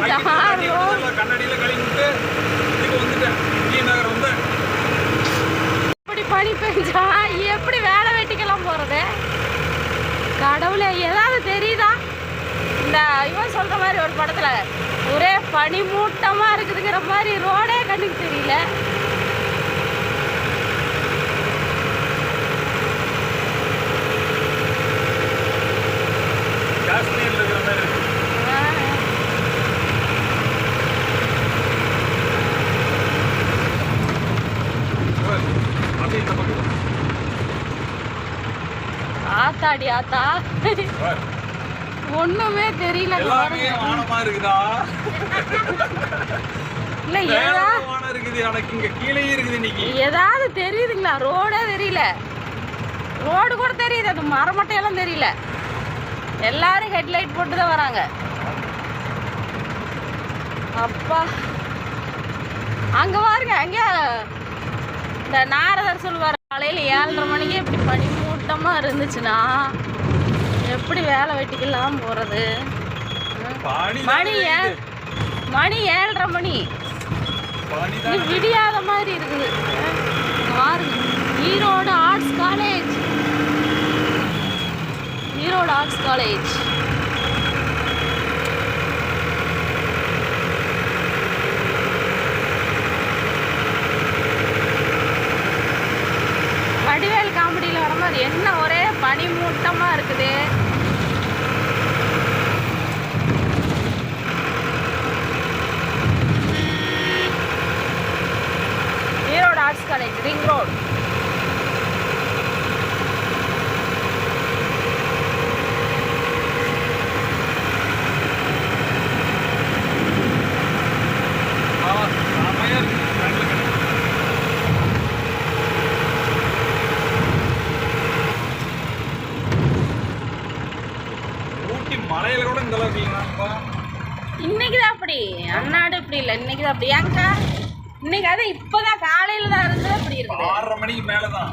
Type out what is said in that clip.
பெஞ்சா கண்ணாடியில கழிவுட்டு இதுக்கு வந்துட்டேன் நகர் வந்து இப்படி பனி பெஞ்சா எப்படி வேலை வெட்டிக்கலாம் போறது? கடவுளே, ஏதாவது தெரியுதா? இந்த இவன் சொல்ற மாதிரி ஒரு படத்துல ஒரே பனி மூட்டமா இருக்குதுங்கிற மாதிரி ரோடே கண்ணுக்கு தெரியல. காஷ்மீர்ல இருக்கிற மாதிரி இருக்கு. அப்படியே இந்த பக்கம் ஆத்தாடி ஆத்தா, ஒண்ணுமே தெரியல. எல்லாமே வானமா இருக்குதா? இல்ல வானம் இருக்குது, எனக்கு இங்க கீழே இருக்குது. இன்னைக்கு ஏதாவது தெரியுதுங்களா? ரோடே தெரியல. ரோடு கூட தெரியுது, அது மரமட்டையெல்லாம் தெரியல. எல்லாரும் ஹெட்லைட் போட்டு தான் வராங்க. அப்பா, அங்க பாருங்க, அங்க இந்த நாரதர் சொல்லுவார், காலையில 7:30 மணிக்கு இப்படி பனி மூட்டமா இருந்துச்சுன்னா எப்படி வேலை வெட்டிக்கலாம் போறது? மணி 7:30 மணி, விடியாத மாதிரி இருக்குது. பாருங்க, Erode arts college, Erode arts college. Vadivel காமெடியில் வர மாதிரி என்ன ஒரே பனி மூட்டமா இருக்குது. Erode arts college, ring road. மலையில கூட இந்த அளவுக்கு இல்லைங்களா? இன்னைக்குதான் அப்படி, அன்னாடு இப்படி இல்லை. இன்னைக்குதான் அப்படி. ஏங்கா இன்னைக்கு அது இப்பதான் காலையில தான் இருந்தது அப்படி இருக்கு. 6:30 மணிக்கு மேலதான்.